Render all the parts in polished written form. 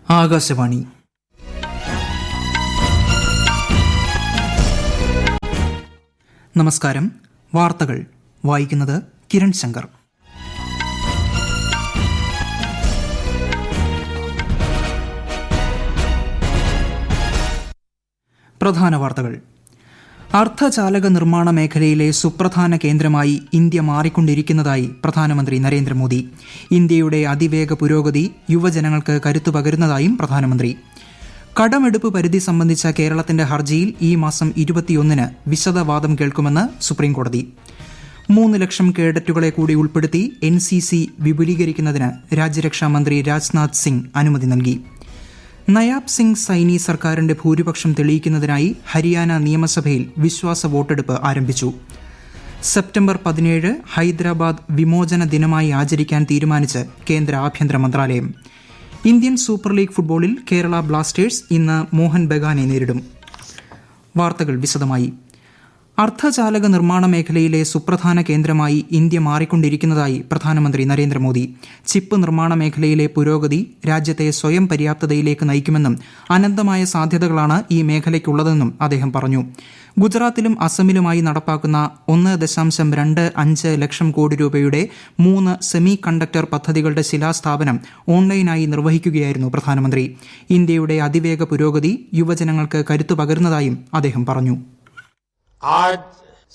ആകാശവാണി. നമസ്കാരം. വാർത്തകൾ വായിക്കുന്നത് കിരൺ ശങ്കർ. പ്രധാന വാർത്തകൾ. അർദ്ധചാലക നിർമ്മാണ മേഖലയിലെ സുപ്രധാന കേന്ദ്രമായി ഇന്ത്യ മാറിക്കൊണ്ടിരിക്കുന്നതായി പ്രധാനമന്ത്രി നരേന്ദ്രമോദി. ഇന്ത്യയുടെ അതിവേഗ പുരോഗതി യുവജനങ്ങൾക്ക് കരുത്തു പകരുന്നതായും പ്രധാനമന്ത്രി. കടമെടുപ്പ് പരിധി സംബന്ധിച്ച കേരളത്തിന്റെ ഹർജിയിൽ ഈ മാസം 21-ന് വിശദവാദം കേൾക്കുമെന്ന് സുപ്രീംകോടതി. 3 ലക്ഷം കേഡറ്റുകളെ കൂടി ഉൾപ്പെടുത്തി NCC വിപുലീകരിക്കുന്നതിന് രാജ്യരക്ഷാമന്ത്രി രാജ്നാഥ് സിംഗ് അനുമതി നൽകി. നയാബ് സിംഗ് സൈനി സർക്കാരിന്റെ ഭൂരിപക്ഷം തെളിയിക്കുന്നതിനായി ഹരിയാന നിയമസഭയിൽ വിശ്വാസ വോട്ടെടുപ്പ് ആരംഭിച്ചു. സെപ്റ്റംബർ 17 ഹൈദരാബാദ് വിമോചന ദിനമായി ആചരിക്കാൻ തീരുമാനിച്ച് കേന്ദ്ര ആഭ്യന്തര മന്ത്രാലയം. ഇന്ത്യൻ സൂപ്പർ ലീഗ് ഫുട്ബോളിൽ കേരള ബ്ലാസ്റ്റേഴ്സ് ഇന്ന് മോഹൻ ബഗാനെ നേരിടും. വാർത്തകൾ വിശദമായി. അർദ്ധചാലക നിർമ്മാണ മേഖലയിലെ സുപ്രധാന കേന്ദ്രമായി ഇന്ത്യ മാറിക്കൊണ്ടിരിക്കുന്നതായി പ്രധാനമന്ത്രി നരേന്ദ്രമോദി. ചിപ്പ് നിർമ്മാണ മേഖലയിലെ പുരോഗതി രാജ്യത്തെ സ്വയം പര്യാപ്തതയിലേക്ക് നയിക്കുമെന്നും അനന്തമായ സാധ്യതകളാണ് ഈ മേഖലയ്ക്കുള്ളതെന്നും അദ്ദേഹം പറഞ്ഞു. ഗുജറാത്തിലും അസമിലുമായി നടപ്പാക്കുന്ന 1.25 ലക്ഷം കോടി രൂപയുടെ 3 സെമി കണ്ടക്ടർ പദ്ധതികളുടെ ശിലാസ്ഥാപനം ഓൺലൈനായി നിർവഹിക്കുകയായിരുന്നു പ്രധാനമന്ത്രി. ഇന്ത്യയുടെ അതിവേഗ പുരോഗതി യുവജനങ്ങൾക്ക് കരുത്തു പകരുന്നതായും അദ്ദേഹം പറഞ്ഞു. आज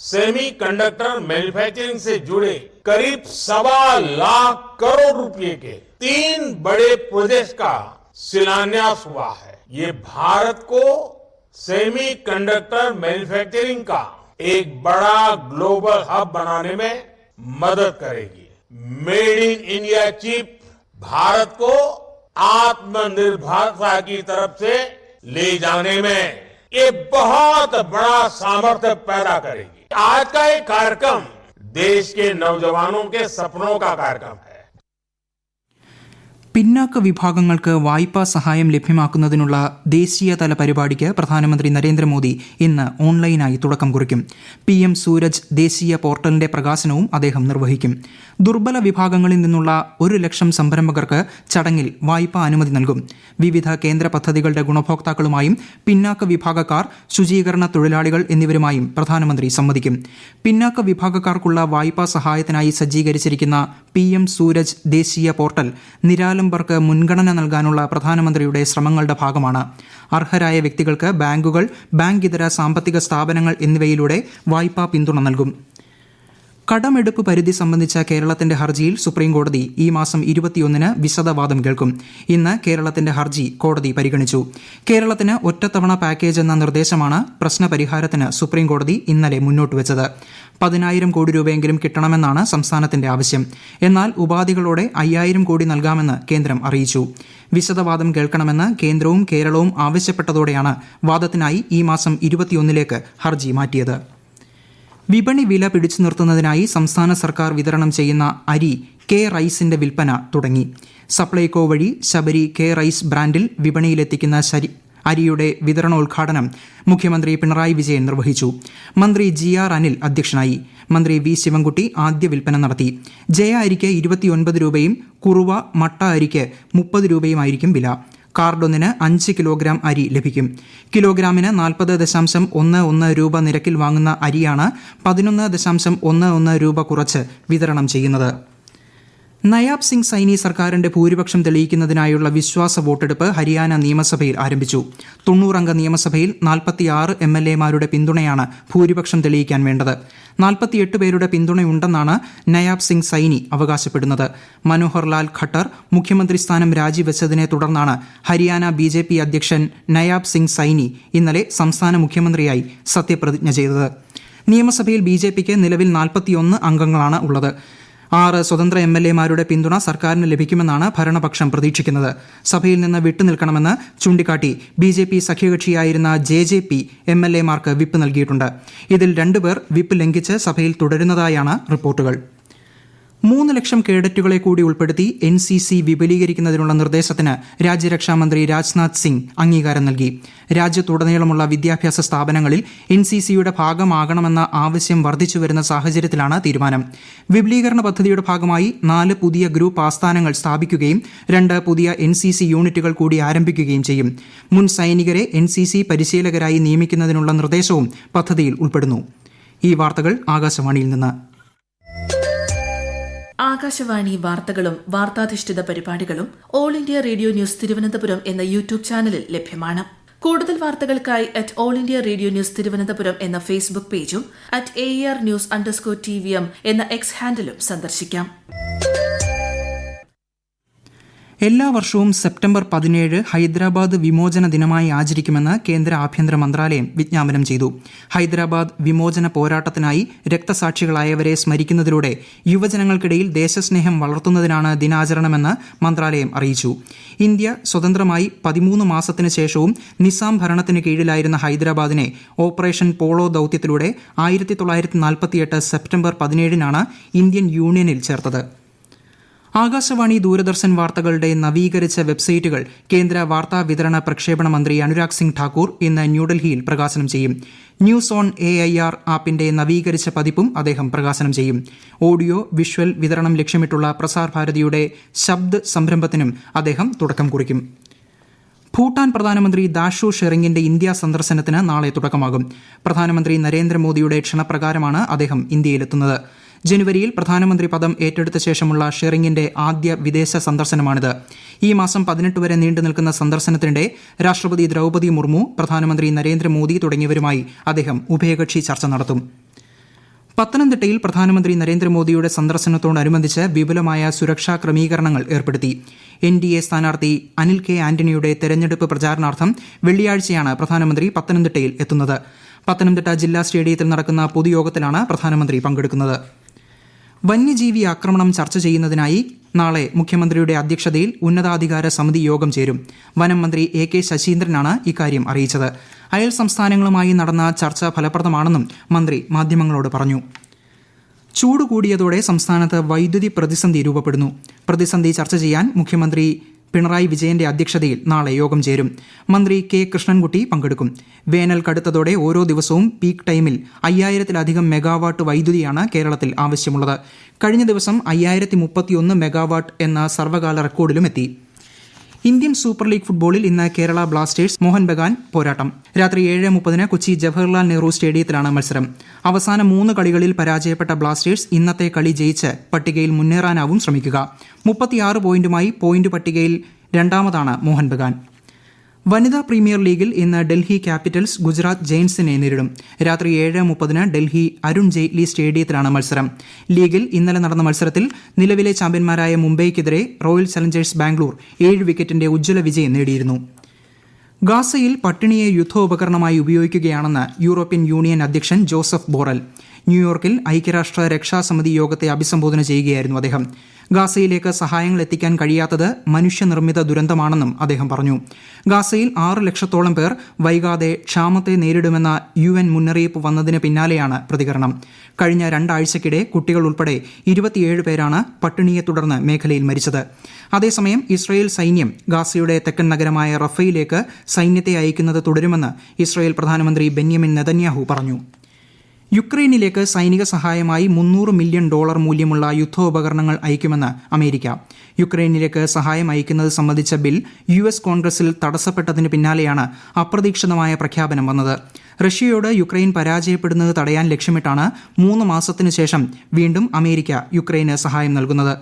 सेमी कंडक्टर मैन्युफैक्चरिंग से जुड़े करीब 1.25 लाख करोड़ रुपए के 3 बड़े प्रोजेक्ट का शिलान्यास हुआ है. ये भारत को सेमी कंडक्टर मैन्युफैक्चरिंग का एक बड़ा ग्लोबल हब बनाने में मदद करेगी. Made in India chip Bharat को आत्मनिर्भरता की तरफ से ले जाने में ये बहुत बड़ा सामर्थ्य पैदा करेगी. आज का ये कार्यक्रम देश के नौजवानों के सपनों का कार्यक्रम है. പിന്നാക്ക വിഭാഗങ്ങൾക്ക് വായ്പാ സഹായം ലഭ്യമാക്കുന്നതിനുള്ള ദേശീയതല പരിപാടിക്ക് പ്രധാനമന്ത്രി നരേന്ദ്രമോദി ഇന്ന് ഓൺലൈനായി തുടക്കം കുറിക്കും. PM സൂരജ് ദേശീയ പോർട്ടലിന്റെ പ്രകാശനവും അദ്ദേഹം നിർവഹിക്കും. ദുർബല വിഭാഗങ്ങളിൽ നിന്നുള്ള 1 ലക്ഷം സംരംഭകർക്ക് ചടങ്ങിൽ വായ്പാ അനുമതി നൽകും. വിവിധ കേന്ദ്ര പദ്ധതികളുടെ ഗുണഭോക്താക്കളുമായും പിന്നാക്ക വിഭാഗക്കാർ, ശുചീകരണ തൊഴിലാളികൾ എന്നിവരുമായും പ്രധാനമന്ത്രി സംവദിക്കും. പിന്നാക്ക വിഭാഗക്കാർക്കുള്ള വായ്പാ സഹായത്തിനായി സജ്ജീകരിച്ചിരിക്കുന്ന PM സൂരജ് ദേശീയ പോർട്ടൽ നിരാലംബർക്ക് മുൻഗണന നൽകാനുള്ള പ്രധാനമന്ത്രിയുടെ ശ്രമങ്ങളുടെ ഭാഗമാണ്. അർഹരായ വ്യക്തികൾക്ക് ബാങ്കുകൾ, ബാങ്ക് ഇതര സാമ്പത്തിക സ്ഥാപനങ്ങൾ എന്നിവയിലൂടെ വായ്പാ പിന്തുണ നൽകും. കടമെടുപ്പ് പരിധി സംബന്ധിച്ച കേരളത്തിന്റെ ഹർജിയിൽ സുപ്രീംകോടതി ഈ മാസം 21-ന് വിശദവാദം കേൾക്കും. ഇന്ന് കേരളത്തിന്റെ ഹർജി കോടതി പരിഗണിച്ചു. കേരളത്തിന് ഒറ്റത്തവണ പാക്കേജ് എന്ന നിർദ്ദേശമാണ് പ്രശ്നപരിഹാരത്തിന് സുപ്രീംകോടതി ഇന്നലെ മുന്നോട്ടുവച്ചത്. 10,000 കോടി രൂപയെങ്കിലും കിട്ടണമെന്നാണ് സംസ്ഥാനത്തിന്റെ ആവശ്യം. എന്നാൽ ഉപാധികളോടെ 5,000 കോടി നൽകാമെന്ന് കേന്ദ്രം അറിയിച്ചു. വിശദവാദം കേൾക്കണമെന്ന് കേന്ദ്രവും കേരളവും ആവശ്യപ്പെട്ടതോടെയാണ് വാദത്തിനായി ഈ മാസം 21-ലേക്ക് ഹർജി മാറ്റിയത്. വിപണി വില പിടിച്ചു നിർത്തുന്നതിനായി സംസ്ഥാന സർക്കാർ വിതരണം ചെയ്യുന്ന അരി കെ റൈസിന്റെ വിൽപ്പന തുടങ്ങി. സപ്ലൈകോ വഴി ശബരി കെ റൈസ് ബ്രാൻഡിൽ വിപണിയിലെത്തിക്കുന്ന അരിയുടെ വിതരണോദ്ഘാടനം മുഖ്യമന്ത്രി പിണറായി വിജയൻ നിർവഹിച്ചു. മന്ത്രി GR അനിൽ അധ്യക്ഷനായി. മന്ത്രി V ശിവൻകുട്ടി ആദ്യ വിൽപ്പന നടത്തി. ജയ അരിക്ക് 29 രൂപയും കുറുവ മട്ട അരിക്ക് 30 രൂപയുമായിരിക്കും വില. കാർഡൊന്നിന് 5 കിലോഗ്രാം അരി ലഭിക്കും. കിലോഗ്രാമിന് 40.11 രൂപ നിരക്കിൽ വാങ്ങുന്ന അരിയാണ് 11.11 രൂപ കുറച്ച് വിതരണം ചെയ്യുന്നത്. നയാബ് സിംഗ് സൈനി സർക്കാരിന്റെ ഭൂരിപക്ഷം തെളിയിക്കുന്നതിനായുള്ള വിശ്വാസ വോട്ടെടുപ്പ് ഹരിയാന നിയമസഭയിൽ ആരംഭിച്ചു. 90 അംഗ നിയമസഭയിൽ 46 MLA-മാരുടെ പിന്തുണയാണ് ഭൂരിപക്ഷം തെളിയിക്കാൻ വേണ്ടത്. 48 പേരുടെ പിന്തുണയുണ്ടെന്നാണ് നയാബ് സിംഗ് സൈനി അവകാശപ്പെടുന്നത്. മനോഹർ ലാൽ ഖട്ടർ മുഖ്യമന്ത്രി സ്ഥാനം രാജിവെച്ചതിനെ തുടർന്നാണ് ഹരിയാന BJP അധ്യക്ഷൻ നയാബ് സിംഗ് സൈനി ഇന്നലെ സംസ്ഥാന മുഖ്യമന്ത്രിയായി സത്യപ്രതിജ്ഞ ചെയ്തത്. നിയമസഭയിൽ BJPക്ക് നിലവിൽ 41 അംഗങ്ങളാണ് ഉള്ളത്. 6 സ്വതന്ത്ര MLA-മാരുടെ പിന്തുണ സർക്കാരിന് ലഭിക്കുമെന്നാണ് ഭരണപക്ഷം പ്രതീക്ഷിക്കുന്നത്. സഭയിൽ നിന്ന് വിട്ടുനിൽക്കണമെന്ന് ചൂണ്ടിക്കാട്ടി BJP സഖ്യകക്ഷിയായിരുന്ന JJP MLA-മാർക്ക് വിപ്പ് നൽകിയിട്ടുണ്ട്. ഇതിൽ 2 പേർ വിപ്പ് ലംഘിച്ച് സഭയിൽ തുടരുന്നതായാണ് റിപ്പോർട്ടുകൾ. 3 ലക്ഷം കേഡറ്റുകളെ കൂടി ഉൾപ്പെടുത്തി NCC വിപുലീകരിക്കുന്നതിനുള്ള നിർദ്ദേശത്തിന് രാജ്യരക്ഷാമന്ത്രി രാജ്നാഥ് സിംഗ് അംഗീകാരം നൽകി. രാജ്യത്തുടനീളമുള്ള വിദ്യാഭ്യാസ സ്ഥാപനങ്ങളിൽ NCCയുടെ ഭാഗമാകണമെന്ന ആവശ്യം വർദ്ധിച്ചുവരുന്ന സാഹചര്യത്തിലാണ് തീരുമാനം. വിപുലീകരണ പദ്ധതിയുടെ ഭാഗമായി 4 പുതിയ ഗ്രൂപ്പ് ആസ്ഥാനങ്ങൾ സ്ഥാപിക്കുകയും 2 പുതിയ NCC യൂണിറ്റുകൾ കൂടി ആരംഭിക്കുകയും ചെയ്യും. മുൻ സൈനികരെ NCC പരിശീലകരായി നിയമിക്കുന്നതിനുള്ള നിർദ്ദേശവും പദ്ധതിയിൽ ഉൾപ്പെടുന്നു. ഈ വാർത്തകൾ ആകാശവാണിയിൽ നിന്ന്. ആകാശവാണി വാർത്തകളും വാർത്താധിഷ്ഠിത പരിപാടികളും all India radio news Thiruvananthapuram എന്ന യൂട്യൂബ് ചാനലിൽ ലഭ്യമാണ്. കൂടുതൽ വാർത്തകൾക്കായി @all India radio news Thiruvananthapuram എന്ന ഫേസ്ബുക്ക് പേജും @AER_News_TVM എന്ന എക്സ് ഹാൻഡിലും സന്ദർശിക്കാം. എല്ലാ വർഷവും സെപ്റ്റംബർ 17 ഹൈദരാബാദ് വിമോചന ദിനമായി ആചരിക്കുമെന്ന് കേന്ദ്ര ആഭ്യന്തര മന്ത്രാലയം വിജ്ഞാപനം ചെയ്തു. ഹൈദരാബാദ് വിമോചന പോരാട്ടത്തിനായി രക്തസാക്ഷികളായവരെ സ്മരിക്കുന്നതിലൂടെ യുവജനങ്ങൾക്കിടയിൽ ദേശസ്നേഹം വളർത്തുന്നതിനാണ് ദിനാചരണമെന്ന് മന്ത്രാലയം അറിയിച്ചു. ഇന്ത്യ സ്വതന്ത്രമായി 13 മാസത്തിന് ശേഷവും നിസാം ഭരണത്തിന് കീഴിലായിരുന്ന ഹൈദരാബാദിനെ ഓപ്പറേഷൻ പോളോ ദൌത്യത്തിലൂടെ 1948 സെപ്റ്റംബർ 17-നാണ് ഇന്ത്യൻ യൂണിയനിൽ ചേർത്തത്. ആകാശവാണി ദൂരദർശൻ വാർത്തകളുടെ നവീകരിച്ച വെബ്സൈറ്റുകൾ കേന്ദ്ര വാർത്താ വിതരണ പ്രക്ഷേപണ മന്ത്രി അനുരാഗ് സിംഗ് ഠാക്കൂർ ഇന്ന് ന്യൂഡൽഹിയിൽ പ്രകാശനം ചെയ്യും. ന്യൂസ് ഓൺ AIR ആപ്പിന്റെ നവീകരിച്ച പതിപ്പും അദ്ദേഹം പ്രകാശനം ചെയ്യും. ഓഡിയോ വിഷ്വൽ വിതരണം ലക്ഷ്യമിട്ടുള്ള പ്രസാർ ഭാരതിയുടെ ശബ്ദ് സംരംഭത്തിനും അദ്ദേഹം തുടക്കം കുറിക്കും. ഭൂട്ടാൻ പ്രധാനമന്ത്രി ദാഷു ഷെറിങ്ങിന്റെ ഇന്ത്യ സന്ദർശനത്തിന് നാളെ തുടക്കമാകും. പ്രധാനമന്ത്രി നരേന്ദ്രമോദിയുടെ ക്ഷണപ്രകാരമാണ് അദ്ദേഹം ഇന്ത്യയിലെത്തുന്നത്. ജനുവരിയിൽ പ്രധാനമന്ത്രി പദം ഏറ്റെടുത്ത ശേഷമുള്ള ഷെറിങ്ങിന്റെ ആദ്യ വിദേശ സന്ദർശനമാണിത്. ഈ മാസം 18 വരെ നീണ്ടുനിൽക്കുന്ന സന്ദർശനത്തിനിടെ രാഷ്ട്രപതി ദ്രൌപദി മുർമു, പ്രധാനമന്ത്രി നരേന്ദ്രമോദി തുടങ്ങിയവരുമായി അദ്ദേഹം ഉഭയകക്ഷി ചർച്ച നടത്തും. പത്തനംതിട്ടയിൽ പ്രധാനമന്ത്രി നരേന്ദ്രമോദിയുടെ സന്ദർശനത്തോടനുബന്ധിച്ച് വിപുലമായ സുരക്ഷാ ക്രമീകരണങ്ങൾ ഏർപ്പെടുത്തി. NDA സ്ഥാനാർത്ഥി അനിൽ K. ആന്റണിയുടെ തെരഞ്ഞെടുപ്പ് പ്രചാരണാർത്ഥം വെള്ളിയാഴ്ചയാണ് പ്രധാനമന്ത്രി പത്തനംതിട്ടയിൽ എത്തുന്നത്. പത്തനംതിട്ട ജില്ലാ സ്റ്റേഡിയത്തിൽ നടക്കുന്ന പൊതുയോഗത്തിലാണ് പ്രധാനമന്ത്രി പങ്കെടുക്കുന്നത്. വന്യജീവി ആക്രമണം ചർച്ച ചെയ്യുന്നതിനായി നാളെ മുഖ്യമന്ത്രിയുടെ അധ്യക്ഷതയിൽ ഉന്നതാധികാര സമിതി യോഗം ചേരും. വനം മന്ത്രി AK ശശീന്ദ്രനാണ് ഇക്കാര്യം അറിയിച്ചത്. അയൽ സംസ്ഥാനങ്ങളുമായി നടന്ന ചർച്ച ഫലപ്രദമാണെന്നും മന്ത്രി മാധ്യമങ്ങളോട് പറഞ്ഞു. ചൂട് കൂടിയതോടെ സംസ്ഥാനത്ത് വൈദ്യുതി പ്രതിസന്ധി രൂപപ്പെടുന്നു. പ്രതിസന്ധി ചർച്ച ചെയ്യാൻ മുഖ്യമന്ത്രി പിണറായി വിജയന്റെ അധ്യക്ഷതയിൽ നാളെ യോഗം ചേരും. മന്ത്രി K. കൃഷ്ണൻകുട്ടി പങ്കെടുക്കും. വേനൽ കടുത്തതോടെ ഓരോ ദിവസവും പീക്ക് ടൈമിൽ 5000-ലധികം മെഗാവാട്ട് വൈദ്യുതിയാണ് കേരളത്തിൽ ആവശ്യമുള്ളത്. കഴിഞ്ഞ ദിവസം 5031 മെഗാവാട്ട് എന്ന സർവ്വകാല റെക്കോർഡിലുമെത്തി. ഇന്ത്യൻ സൂപ്പർ ലീഗ് ഫുട്ബോളിൽ ഇന്ന് കേരള ബ്ലാസ്റ്റേഴ്സ് മോഹൻ ബഗാൻ പോരാട്ടം. രാത്രി 7:30 കൊച്ചി ജവഹർലാൽ നെഹ്റു സ്റ്റേഡിയത്തിലാണ് മത്സരം. അവസാന 3 കളികളിൽ പരാജയപ്പെട്ട ബ്ലാസ്റ്റേഴ്സ് ഇന്നത്തെ കളി ജയിച്ച് പട്ടികയിൽ മുന്നേറാനാവും ശ്രമിക്കുക. 36 പോയിന്റുമായി പോയിന്റ് പട്ടികയിൽ രണ്ടാമതാണ് മോഹൻ ബഗാൻ. വനിതാ പ്രീമിയർ ലീഗിൽ ഇന്ന് ഡൽഹി ക്യാപിറ്റൽസ് ഗുജറാത്ത് ജയന്റ്സിനെ നേരിടും. രാത്രി 7:30 ഡൽഹി അരുൺ ജെയ്റ്റ്ലി സ്റ്റേഡിയത്തിലാണ് മത്സരം. ലീഗിൽ ഇന്നലെ നടന്ന മത്സരത്തിൽ നിലവിലെ ചാമ്പ്യന്മാരായ മുംബൈക്കെതിരെ റോയൽ ചലഞ്ചേഴ്സ് ബാംഗ്ലൂർ 7 വിക്കറ്റിന്റെ ഉജ്ജ്വല വിജയം നേടിയിരുന്നു. ഗാസയിൽ പട്ടിണിയെ യുദ്ധോപകരണമായി ഉപയോഗിക്കുകയാണെന്ന് യൂറോപ്യൻ യൂണിയൻ അധ്യക്ഷൻ ജോസഫ് ബോറൽ. ന്യൂയോർക്കിൽ ഐക്യരാഷ്ട്ര രക്ഷാസമിതി യോഗത്തെ അഭിസംബോധന ചെയ്യുകയായിരുന്നു അദ്ദേഹം. ഗാസയിലേക്ക് സഹായങ്ങൾ എത്തിക്കാൻ കഴിയാത്തത് മനുഷ്യനിർമ്മിത ദുരന്തമാണെന്നും അദ്ദേഹം പറഞ്ഞു. ഗാസയിൽ 6 ലക്ഷത്തോളം പേർ വൈകാതെ ക്ഷാമത്തെ നേരിടുമെന്ന UN മുന്നറിയിപ്പ് വന്നതിന് പിന്നാലെയാണ് പ്രതികരണം. കഴിഞ്ഞ 2 ആഴ്ചയ്ക്കിടെ കുട്ടികൾ ഉൾപ്പെടെ 27 പേരാണ് പട്ടിണിയെ തുടർന്ന് മേഖലയിൽ മരിച്ചത്. അതേസമയം ഇസ്രായേൽ സൈന്യം ഗാസയുടെ തെക്കൻ നഗരമായ റഫയിലേക്ക് സൈന്യത്തെ അയക്കുന്നത് തുടരുമെന്ന് ഇസ്രായേൽ പ്രധാനമന്ത്രി ബെന്യാമിൻ നെതന്യാഹു പറഞ്ഞു. യുക്രൈനിലേക്ക് സൈനിക സഹായമായി $300 മില്യൺ മൂല്യമുള്ള യുദ്ധോപകരണങ്ങൾ അയക്കുമെന്ന് അമേരിക്ക. യുക്രൈനിലേക്ക് സഹായം അയക്കുന്നത് സംബന്ധിച്ച ബിൽ US കോൺഗ്രസിൽ തടസ്സപ്പെട്ടതിന് പിന്നാലെയാണ് അപ്രതീക്ഷിതമായ പ്രഖ്യാപനം വന്നത്. റഷ്യയോട് യുക്രൈൻ പരാജയപ്പെടുന്നത് തടയാൻ ലക്ഷ്യമിട്ടാണ് 3 മാസത്തിനു ശേഷം വീണ്ടും അമേരിക്ക യുക്രൈന് സഹായം നൽകുന്നത്.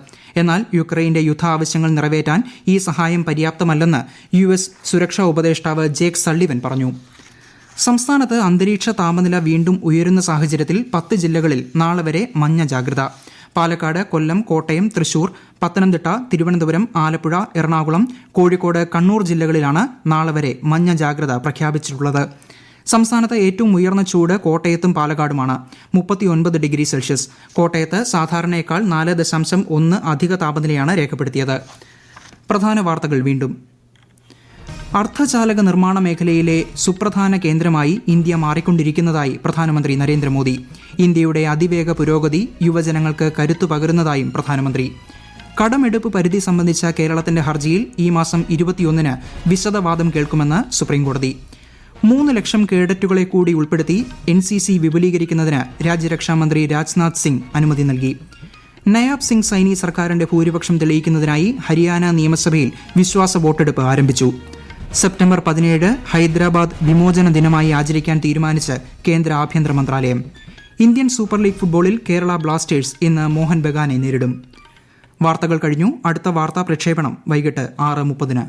എന്നാൽ യുക്രൈന്റെ യുദ്ധാവശ്യങ്ങൾ നിറവേറ്റാൻ ഈ സഹായം പര്യാപ്തമല്ലെന്ന് US സുരക്ഷാ ഉപദേഷ്ടാവ് ജേക്ക് സള്ളിവൻ പറഞ്ഞു. സംസ്ഥാനത്ത് അന്തരീക്ഷ താപനില വീണ്ടും ഉയരുന്ന സാഹചര്യത്തിൽ 10 ജില്ലകളിൽ നാളെ വരെ മഞ്ഞ ജാഗ്രത. പാലക്കാട്, കൊല്ലം, കോട്ടയം, തൃശൂർ, പത്തനംതിട്ട, തിരുവനന്തപുരം, ആലപ്പുഴ, എറണാകുളം, കോഴിക്കോട്, കണ്ണൂർ ജില്ലകളിലാണ് നാളെ വരെ മഞ്ഞ ജാഗ്രത പ്രഖ്യാപിച്ചിട്ടുള്ളത്. സംസ്ഥാനത്ത് ഏറ്റവും ഉയർന്ന ചൂട് കോട്ടയത്തും പാലക്കാടുമാണ്. 39 ഡിഗ്രി സെൽഷ്യസ്. കോട്ടയത്ത് സാധാരണയേക്കാൾ 4.1 അധിക താപനിലയാണ് രേഖപ്പെടുത്തിയത്. പ്രധാന വാർത്തകൾ വീണ്ടും. അർദ്ധചാലക നിർമ്മാണ മേഖലയിലെ സുപ്രധാന കേന്ദ്രമായി ഇന്ത്യ മാറിക്കൊണ്ടിരിക്കുന്നതായി പ്രധാനമന്ത്രി നരേന്ദ്രമോദി. ഇന്ത്യയുടെ അതിവേഗ പുരോഗതി യുവജനങ്ങൾക്ക് കരുത്തു പകരുന്നതായും പ്രധാനമന്ത്രി. കടമെടുപ്പ് പരിധി സംബന്ധിച്ച കേരളത്തിന്റെ ഹർജിയിൽ ഈ മാസം 21-ന് വിശദവാദം കേൾക്കുമെന്ന് സുപ്രീംകോടതി. 3 ലക്ഷം കേഡറ്റുകളെ കൂടി ഉൾപ്പെടുത്തി NCC വിപുലീകരിക്കുന്നതിന് രാജ്യരക്ഷാമന്ത്രി രാജ്നാഥ് സിംഗ് അനുമതി നൽകി. നയാബ് സിംഗ് സൈനി സർക്കാരിന്റെ ഭൂരിപക്ഷം തെളിയിക്കുന്നതിനായി ഹരിയാന നിയമസഭയിൽ വിശ്വാസ വോട്ടെടുപ്പ് ആരംഭിച്ചു. സെപ്റ്റംബർ 17 ഹൈദരാബാദ് വിമോചന ദിനമായി ആചരിക്കാൻ തീരുമാനിച്ച് കേന്ദ്ര ആഭ്യന്തര മന്ത്രാലയം. ഇന്ത്യൻ സൂപ്പർ ലീഗ് ഫുട്ബോളിൽ കേരള ബ്ലാസ്റ്റേഴ്സ് ഇന്ന് മോഹൻ ബഗാനെ നേരിടും. വാർത്തകൾ കഴിഞ്ഞു. അടുത്ത വാർത്താ പ്രക്ഷേപണം വൈകിട്ട് 6:30.